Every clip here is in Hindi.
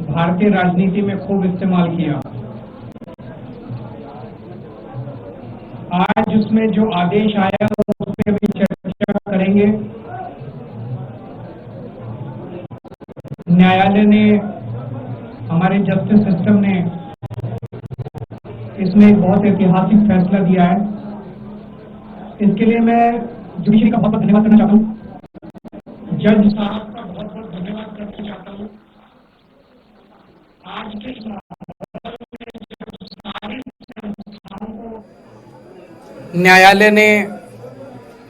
भारतीय राजनीति में खूब इस्तेमाल किया। आज उसमें जो आदेश आया उस पर भी चर्चा करेंगे। न्यायालय ने, हमारे जस्टिस सिस्टम ने इसमें एक बहुत ऐतिहासिक फैसला दिया है। इसके लिए मैं जुडिशरी का बहुत बहुत धन्यवाद करना चाहता हूँ। जज साहब का बहुत बहुत धन्यवाद करना चाहता हूँ। आज के इस माहौल में जब सारी संस्थाओं को न्यायालय ने,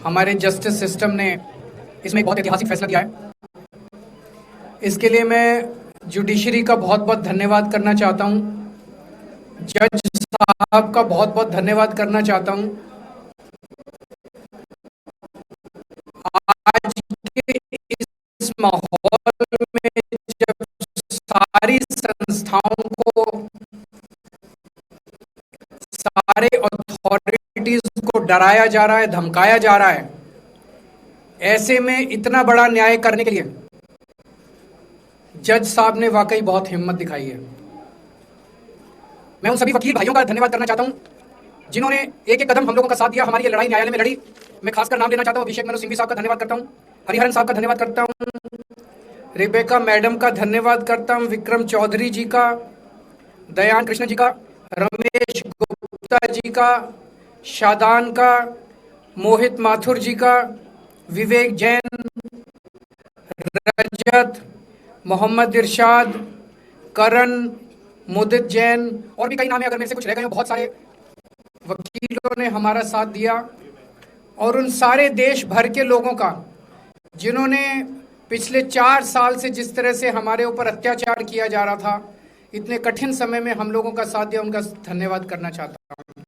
हमारे जस्टिस सिस्टम ने इसमें एक बहुत ऐतिहासिक फैसला दिया है। इसके लिए मैं जुडिशरी का बहुत बहुत धन्यवाद करना चाहता हूँ। जज साहब का बहुत बहुत धन्यवाद करना चाहता हूँ। आज के इस माहौल में जब सारी संस्थाओं को, सारे अथॉरिटीज को डराया जा रहा है, धमकाया जा रहा है, ऐसे में इतना बड़ा न्याय करने के लिए जज साहब ने वाकई बहुत हिम्मत दिखाई है। मैं उन सभी वकील भाइयों का धन्यवाद करना चाहता हूं जिन्होंने एक एक कदम हम लोगों का साथ दिया, हमारी ये लड़ाई न्यायालय में लड़ी। मैं खासकर नाम लेना चाहता हूं अभिषेक मनु सिंघवी साहब का धन्यवाद करता हूं, हरिहरन साहब का धन्यवाद करता हूं, रेबेका मैडम का धन्यवाद करता हूं, विक्रम चौधरी जी का, दयान कृष्ण जी का, रमेश गुप्ता जी का, शादान का, मोहित माथुर जी का, विवेक जैन, रजत, मोहम्मद इरशाद, करण, मुदित जैन और भी कई नाम है, अगर मेरे से कुछ रह गए हो। बहुत सारे वकीलों ने हमारा साथ दिया और उन सारे देश भर के लोगों का जिन्होंने पिछले 4 साल से जिस तरह से हमारे ऊपर अत्याचार किया जा रहा था, इतने कठिन समय में हम लोगों का साथ दिया, उनका धन्यवाद करना चाहता हूं।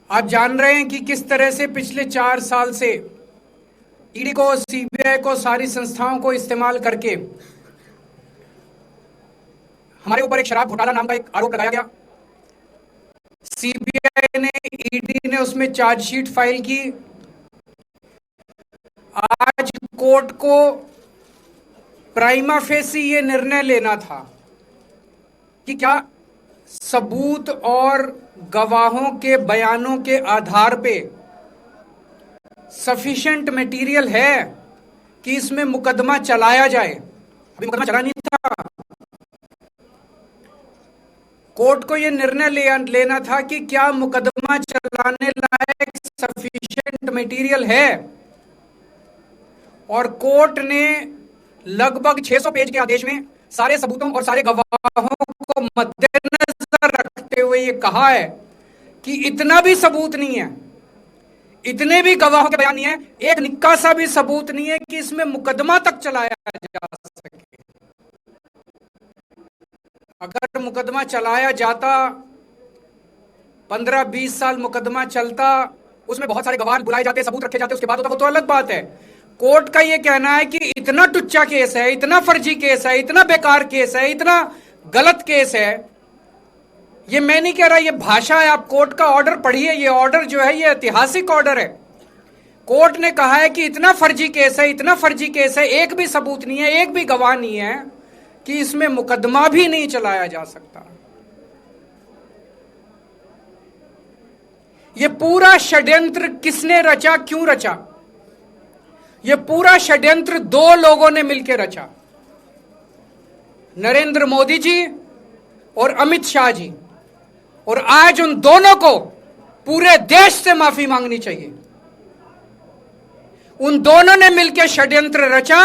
आप जान रहे हैं कि किस तरह से पिछले 4 साल से ईडी को, सीबीआई को, सारी संस्थाओं को इस्तेमाल करके हमारे ऊपर एक शराब घोटाला नाम का एक आरोप लगाया गया। सीबीआई ने, ईडी ने उसमें चार्जशीट फाइल की। आज कोर्ट को प्राइमा फेसी ये निर्णय लेना था कि क्या सबूत और गवाहों के बयानों के आधार पे सफिशिएंट मटेरियल है कि इसमें मुकदमा चलाया जाए। अभी मुकदमा चला नहीं था। कोर्ट को यह निर्णय लेना था कि क्या मुकदमा चलाने लायक सफिशिएंट मटेरियल है, और कोर्ट ने लगभग 600 पेज के आदेश में सारे सबूतों और सारे गवाहों को मद्देनजर रखते हुए यह कहा है कि इतना भी सबूत नहीं है, इतने भी गवाहों के बयान नहीं है, एक निक्का सा भी सबूत नहीं है कि इसमें मुकदमा तक चलाया जा सके। अगर मुकदमा चलाया जाता, 15-20 साल मुकदमा चलता, उसमें बहुत सारे गवाह बुलाए जाते, सबूत रखे जाते, उसके बाद होता, वो तो अलग बात है। कोर्ट का यह कहना है कि इतना टुच्चा केस है, इतना फर्जी केस है, इतना बेकार केस है, इतना गलत केस है। ये मैं नहीं कह रहा, ये भाषा है। आप कोर्ट का ऑर्डर पढ़िए। ये ऑर्डर जो है ये ऐतिहासिक ऑर्डर है। कोर्ट ने कहा है कि इतना फर्जी केस है, इतना फर्जी केस है, एक भी सबूत नहीं है, एक भी गवाह नहीं है कि इसमें मुकदमा भी नहीं चलाया जा सकता। ये पूरा षड्यंत्र किसने रचा, क्यों रचा? ये पूरा षड्यंत्र 2 लोगों ने मिलकर रचा, नरेंद्र मोदी जी और अमित शाह जी। और आज उन दोनों को पूरे देश से माफी मांगनी चाहिए। उन दोनों ने मिलकर षड्यंत्र रचा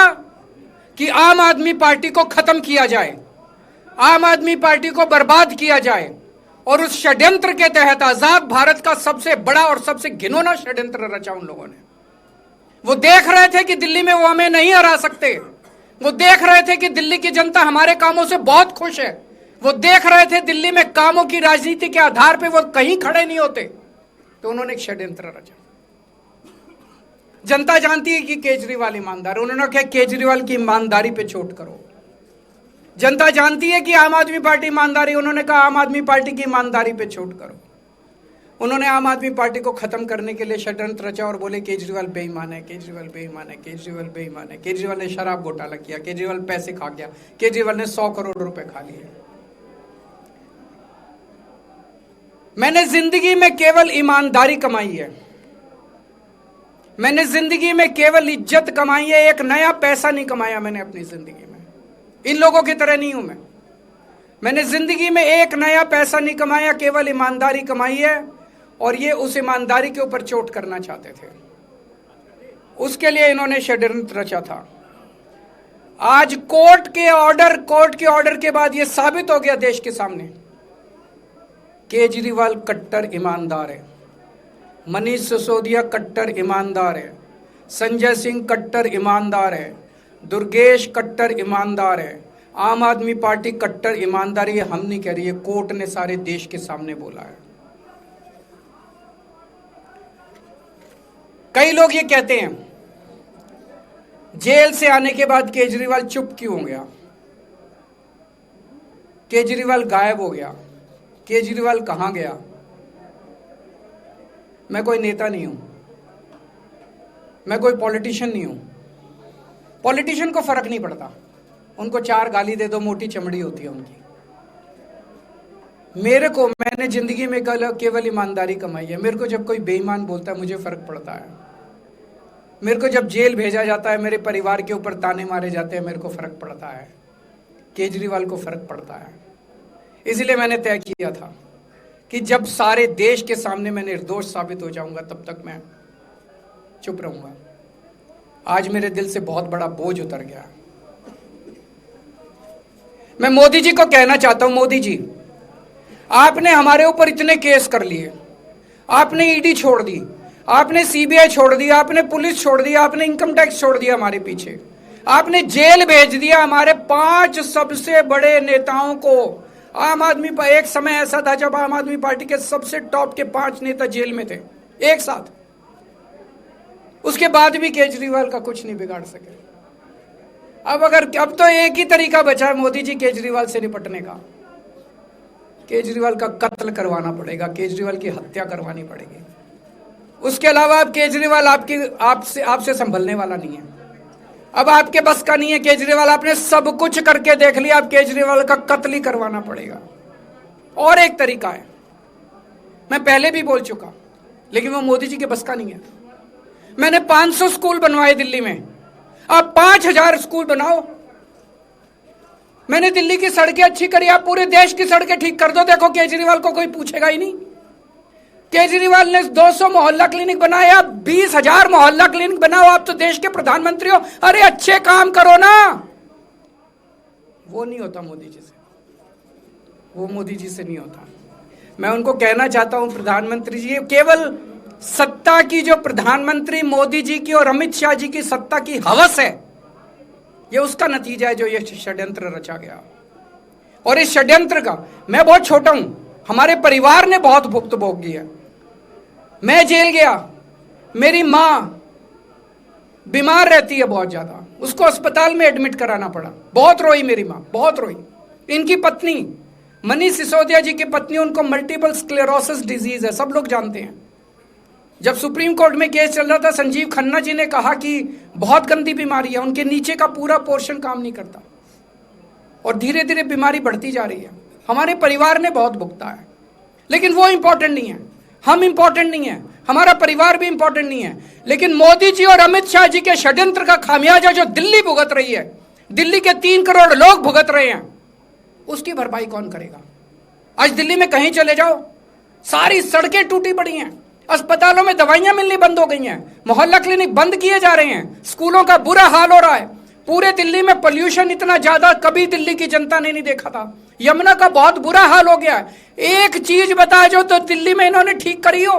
कि आम आदमी पार्टी को खत्म किया जाए, आम आदमी पार्टी को बर्बाद किया जाए। और उस षड्यंत्र के तहत आजाद भारत का सबसे बड़ा और सबसे घिनौना षड्यंत्र रचा उन लोगों ने। वो देख रहे थे कि दिल्ली में वो हमें नहीं हरा सकते। वो देख रहे थे कि दिल्ली की जनता हमारे कामों से बहुत खुश है। वो देख रहे थे दिल्ली में कामों की राजनीति के आधार पे वो कहीं खड़े नहीं होते, तो उन्होंने एक षड्यंत्र रचा। जनता जानती है कि केजरीवाल ईमानदार, उन्होंने कहा केजरीवाल की ईमानदारी पे चोट करो। जनता जानती है कि आम आदमी पार्टी ईमानदारी, उन्होंने कहा आम आदमी पार्टी की ईमानदारी पे चोट करो। उन्होंने आम आदमी पार्टी को खत्म करने के लिए षड्यंत्र रचा और बोले केजरीवाल बेईमान है, केजरीवाल बेईमान है, केजरीवाल बेईमान है। केजरीवाल ने शराब घोटाला किया, केजरीवाल पैसे खा गया, केजरीवाल ने 100 करोड़ रुपए खा लिए। मैंने जिंदगी में केवल ईमानदारी कमाई है, मैंने जिंदगी में केवल इज्जत कमाई है, एक नया पैसा नहीं कमाया मैंने अपनी जिंदगी में। इन लोगों की तरह नहीं हूं मैंने जिंदगी में एक नया पैसा नहीं कमाया, केवल ईमानदारी कमाई है। और ये उस ईमानदारी के ऊपर चोट करना चाहते थे, उसके लिए इन्होंने षड्यंत्र रचा था। आज कोर्ट के ऑर्डर के बाद यह साबित हो गया देश के सामने, केजरीवाल कट्टर ईमानदार है, मनीष सिसोदिया कट्टर ईमानदार है, संजय सिंह कट्टर ईमानदार है, दुर्गेश कट्टर ईमानदार है, आम आदमी पार्टी कट्टर ईमानदारी है। हम नहीं कह रही है, कोर्ट ने सारे देश के सामने बोला है। कई लोग ये कहते हैं जेल से आने के बाद केजरीवाल चुप क्यों हो गया, केजरीवाल गायब हो गया, केजरीवाल कहां गया। मैं कोई नेता नहीं हूं, मैं कोई पॉलिटिशियन नहीं हूं। पॉलिटिशियन को फर्क नहीं पड़ता, उनको 4 गाली दे दो, मोटी चमड़ी होती है उनकी। मैंने जिंदगी में केवल ईमानदारी कमाई है। मेरे को जब कोई बेईमान बोलता है मुझे फर्क पड़ता है, मेरे को जब जेल भेजा जाता है, मेरे परिवार के ऊपर ताने मारे जाते हैं, मेरे को फर्क पड़ता है। केजरीवाल को फर्क पड़ता है। इसलिए मैंने तय किया था कि जब सारे देश के सामने मैं निर्दोष साबित हो जाऊंगा तब तक मैं चुप रहूंगा। आज मेरे दिल से बहुत बड़ा बोझ उतर गया। मैं मोदी जी को कहना चाहता हूं, मोदी जी आपने हमारे ऊपर इतने केस कर लिए, आपने ईडी छोड़ दी, आपने सीबीआई छोड़ दी, आपने पुलिस छोड़ दी, आपने इनकम टैक्स छोड़ दिया हमारे पीछे, आपने जेल भेज दिया हमारे 5 सबसे बड़े नेताओं को। आम आदमी पर एक समय ऐसा था जब आम आदमी पार्टी के सबसे टॉप के 5 नेता जेल में थे एक साथ। उसके बाद भी केजरीवाल का कुछ नहीं बिगाड़ सके। अब तो एक ही तरीका बचा है मोदी जी केजरीवाल से निपटने का, केजरीवाल का कत्ल करवाना पड़ेगा, केजरीवाल की हत्या करवानी पड़ेगी। उसके अलावा अब केजरीवाल आपसे संभलने वाला नहीं है। अब आपके बस का नहीं है केजरीवाल, आपने सब कुछ करके देख लिया, अब केजरीवाल का कत्ल ही करवाना पड़ेगा। और एक तरीका है, मैं पहले भी बोल चुका, लेकिन वो मोदी जी के बस का नहीं है। मैंने 500 स्कूल बनवाए दिल्ली में, आप 5000 स्कूल बनाओ। मैंने दिल्ली की सड़कें अच्छी करी, आप पूरे देश की सड़कें ठीक कर दो, देखो केजरीवाल को कोई पूछेगा ही नहीं। केजरीवाल ने 200 मोहल्ला क्लिनिक बनाए, आप 20,000 मोहल्ला क्लिनिक बनाओ। आप तो देश के प्रधानमंत्री हो, अरे अच्छे काम करो ना। वो नहीं होता मोदी जी से, वो मोदी जी से नहीं होता। मैं उनको कहना चाहता हूं, प्रधानमंत्री जी, केवल सत्ता की जो प्रधानमंत्री मोदी जी की और अमित शाह जी की सत्ता की हवस है, ये उसका नतीजा है जो ये षड्यंत्र रचा गया। और इस षड्यंत्र का मैं बहुत छोटा हूं, हमारे परिवार ने बहुत भुगत भोगी है। मैं जेल गया, मेरी मां बीमार रहती है बहुत ज्यादा, उसको अस्पताल में एडमिट कराना पड़ा, बहुत रोई मेरी मां, बहुत रोई। इनकी पत्नी मनीष सिसोदिया जी की पत्नी, उनको मल्टीपल स्क्लेरोसिस डिजीज है, सब लोग जानते हैं। जब सुप्रीम कोर्ट में केस चल रहा था, संजीव खन्ना जी ने कहा कि बहुत गंदी बीमारी है, उनके नीचे का पूरा पोर्शन काम नहीं करता और धीरे धीरे बीमारी बढ़ती जा रही है। हमारे परिवार ने बहुत भुगता है, लेकिन वो इंपॉर्टेंट नहीं है, हम इंपॉर्टेंट नहीं है, हमारा परिवार भी इंपॉर्टेंट नहीं है। लेकिन मोदी जी और अमित शाह जी के षड्यंत्र का खामियाजा जो दिल्ली भुगत रही है, दिल्ली के 3 करोड़ लोग भुगत रहे हैं, उसकी भरपाई कौन करेगा? आज दिल्ली में कहीं चले जाओ, सारी सड़कें टूटी पड़ी हैं, अस्पतालों में दवाइयां मिलनी बंद हो गई हैं, मोहल्ला क्लिनिक बंद किए जा रहे हैं, स्कूलों का बुरा हाल हो रहा है। पूरे दिल्ली में पोल्यूशन इतना ज्यादा कभी दिल्ली की जनता ने नहीं देखा था। यमुना का बहुत बुरा हाल हो गया है। एक चीज बता जो तो दिल्ली में इन्होंने ठीक करी हो,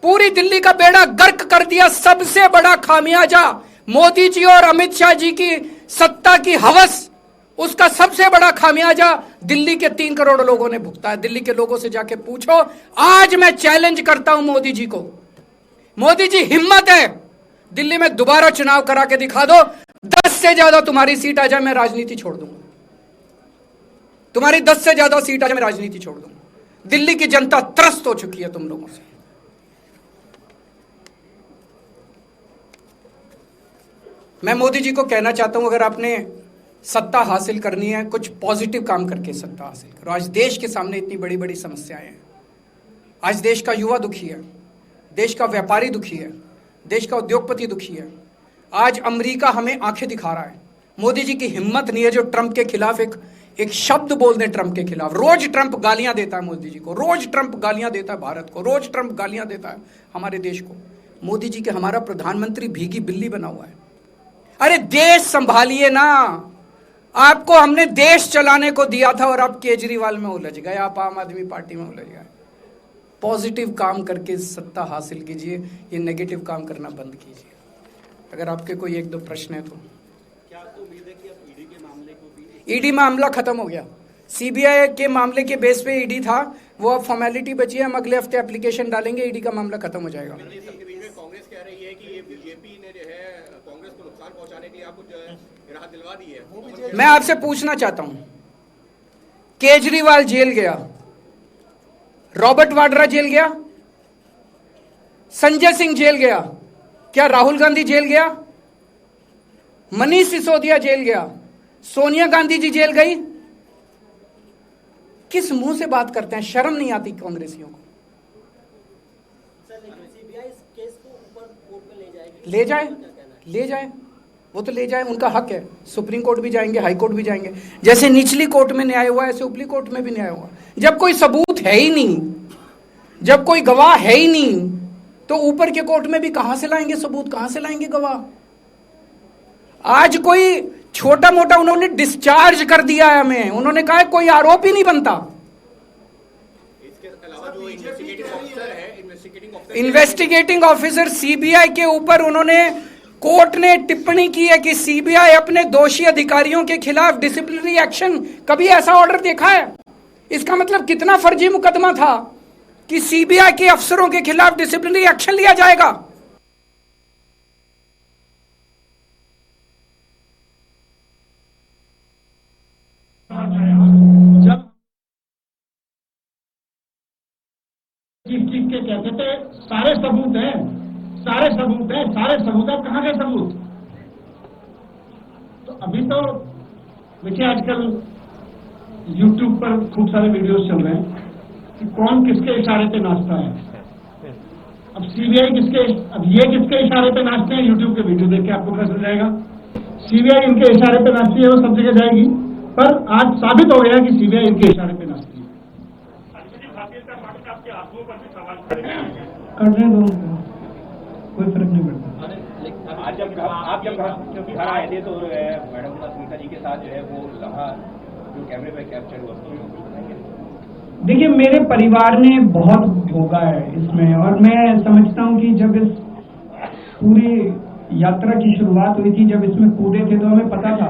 पूरी दिल्ली का बेड़ा गर्क कर दिया। सबसे बड़ा खामियाजा मोदी जी और अमित शाह जी की सत्ता की हवस, उसका सबसे बड़ा खामियाजा दिल्ली के 3 करोड़ लोगों ने भुगता है। दिल्ली के लोगों से जाके पूछो। आज मैं चैलेंज करता हूं मोदी जी को, मोदी जी हिम्मत है दिल्ली में दोबारा चुनाव करा के दिखा दो, 10 से ज्यादा तुम्हारी सीट आ जाए, मैं राजनीति छोड़ दूंगा। तुम्हारी 10 से ज्यादा सीट आ जाए, मैं राजनीति छोड़ दूंगा। दिल्ली की जनता त्रस्त हो चुकी है तुम लोगों से। मैं मोदी जी को कहना चाहता हूं, अगर आपने सत्ता हासिल करनी है, कुछ पॉजिटिव काम करके सत्ता हासिल करो। आज देश के सामने इतनी बड़ी बड़ी समस्याएं हैं। आज देश का युवा दुखी है, देश का व्यापारी दुखी है, देश का उद्योगपति दुखी है। आज अमेरिका हमें आंखें दिखा रहा है। मोदी जी की हिम्मत नहीं है जो ट्रंप के खिलाफ एक शब्द बोल दें। ट्रंप के खिलाफ रोज ट्रंप गालियां देता है मोदी जी को, रोज ट्रंप गालियां देता है भारत को, रोज ट्रंप गालियां देता है हमारे देश को। मोदी जी के हमारा प्रधानमंत्री भीगी बिल्ली बना हुआ है। अरे देश संभालिए ना, आपको हमने देश चलाने को दिया था और आप केजरीवाल में उलझ गए, आप आम आदमी पार्टी में उलझ गए। पॉजिटिव काम करके सत्ता हासिल कीजिए, ये नेगेटिव काम करना बंद कीजिए। अगर आपके कोई एक दो प्रश्न है तो। क्या आपको उम्मीद है कि अब ईडी के मामले को भी? ईडी मामला खत्म हो गया। सीबीआई के मामले के बेस पे ईडी था, वो अब फॉर्मेलिटी बची है। हम अगले हफ्ते एप्लीकेशन डालेंगे, ईडी का मामला खत्म हो जाएगा। कांग्रेस कह रही है कि ये बीजेपी ने जो है कांग्रेस को नुकसान पहुंचाने के लिए आपको जो है राहत दिलवा दी है। मैं आपसे पूछना चाहता हूं, केजरीवाल जेल गया, रॉबर्ट वाड्रा जेल गया, संजय सिंह जेल गया, क्या राहुल गांधी जेल गया? मनीष सिसोदिया जेल गया, सोनिया गांधी जी जेल गई? किस मुंह से बात करते हैं? शर्म नहीं आती कांग्रेसियों को? ले जाए, ले जाए, वो तो ले जाए, उनका हक है। सुप्रीम कोर्ट भी जाएंगे, हाई कोर्ट भी जाएंगे। जैसे निचली कोर्ट में न्याय हुआ, ऐसे ऊपरी कोर्ट में भी न्याय हुआ। जब कोई सबूत है ही नहीं, जब कोई गवाह है ही नहीं, तो ऊपर के कोर्ट में भी कहां से लाएंगे सबूत, कहां से लाएंगे गवाह? आज कोई छोटा मोटा उन्होंने डिस्चार्ज कर दिया है हमें, उन्होंने कहा कोई आरोप ही नहीं बनता। इसके अलावा जो इन्वेस्टिगेटिंग ऑफिसर सीबीआई के ऊपर उन्होंने, कोर्ट ने टिप्पणी की है कि सीबीआई अपने दोषी अधिकारियों के खिलाफ डिसिप्लिनरी एक्शन, कभी ऐसा ऑर्डर देखा है? इसका मतलब कितना फर्जी मुकदमा था कि सीबीआई के अफसरों के खिलाफ डिसिप्लिनरी एक्शन लिया जाएगा। चीफ के कहते थे सारे सबूत हैं, सारे सबूत हैं, सारे सबूत हैं, कहाँ के सबूत? तो अभी तो देखिए आजकल YouTube पर खूब सारे वीडियोस चल रहे हैं कि कौन किसके इशारे पे नाचता है। अब सीबीआई किसके, अब ये किसके इशारे पे नाचते हैं, YouTube के वीडियो देख के आपको पता चल जाएगा। सीबीआई इनके इशारे पे नाचती है, वो सब जगह जाएगी। पर आज साबित हो गया कि सीबीआई इनके इशारे पे नाचती है। करने दो, कोई फर्क नहीं पड़ता। आज जब आप घर आए थे तो मैडम स्मिता जी के साथ जो है वो लम्हा जो कैमरे पे कैप्चर हुआ, देखिए मेरे परिवार ने बहुत भोगा है इसमें, और मैं समझता हूं कि जब इस पूरी यात्रा की शुरुआत हुई थी, जब इसमें कूदे थे, तो हमें पता था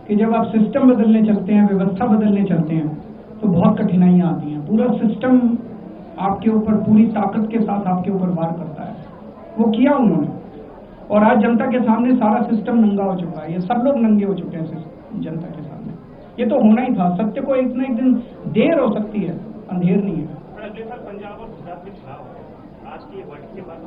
कि जब आप सिस्टम बदलने चलते हैं, व्यवस्था बदलने चलते हैं, तो बहुत कठिनाइयां आती हैं। पूरा सिस्टम आपके ऊपर पूरी ताकत के साथ आपके ऊपर वार करता है। वो किया उन्होंने, और आज जनता के सामने सारा सिस्टम नंगा हो चुका है। ये सब लोग नंगे हो चुके हैं जनता के सामने। ये तो होना ही था। सत्य को एक न एक दिन देर हो सकती है, अंधेर नहीं है। पंजाब और गुजरात में चुनाव है, आज की वर्ड के बाद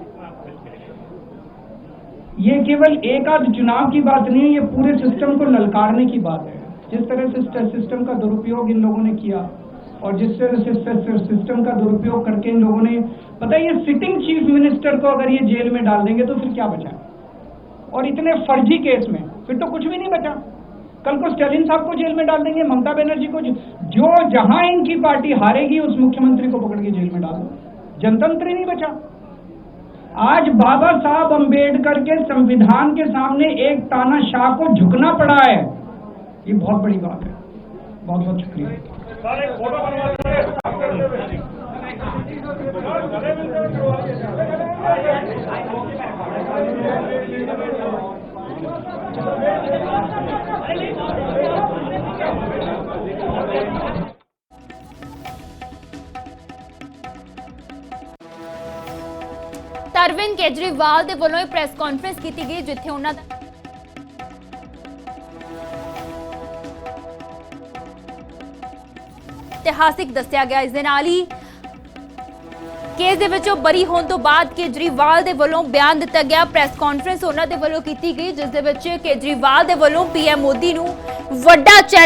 ये केवल एक आध चुनाव की बात नहीं है, ये पूरे सिस्टम को ललकारने की बात है। जिस तरह से सिस्टम का दुरुपयोग इन लोगों ने किया, और जिस तरह से सिस्टम का दुरुपयोग करके इन लोगों ने, पता है, ये सिटिंग चीफ मिनिस्टर को अगर ये जेल में डाल देंगे तो फिर क्या बचा? और इतने फर्जी केस में फिर तो कुछ भी नहीं बचा। कल को स्टालिन साहब को जेल में डाल देंगे, ममता बनर्जी को, जो जहां इनकी पार्टी हारेगी उस मुख्यमंत्री को पकड़ के जेल में डाल दो। जनतंत्र ही नहीं बचा। आज बाबा साहब अंबेडकर के संविधान के सामने एक तानाशाह को झुकना पड़ा है। ये बहुत बड़ी बात है। बहुत बहुत शुक्रिया। अरविंद केजरीवाल ਦੇ ਵੱਲੋਂ ਪ੍ਰੈਸ ਕਾਨਫਰੰਸ ਕੀਤੀ ਗਈ, ਜਿੱਥੇ ਉਹਨਾਂ ਦਾ ਇਤਿਹਾਸਿਕ ਦੱਸਿਆ ਗਿਆ। ਇਸ ਦੇ ਨਾਲ ਹੀ ਕੇਸ ਦੇ ਵਿੱਚੋਂ ਬਰੀ ਹੋਣ ਤੋਂ ਬਾਅਦ ਕੇਜਰੀਵਾਲ ਦੇ ਵੱਲੋਂ ਬਿਆਨ ਦਿੱਤਾ ਗਿਆ। ਪ੍ਰੈਸ ਕਾਨਫਰੰਸ ਉਹਨਾਂ ਦੇ ਵੱਲੋਂ ਕੀਤੀ ਗਈ, ਜਿਸ ਦੇ ਵਿੱਚ ਕੇਜਰੀਵਾਲ ਦੇ ਵੱਲੋਂ ਪੀਐਮ ਮੋਦੀ ਨੂੰ ਵੱਡਾ ਚੈਲੰਜ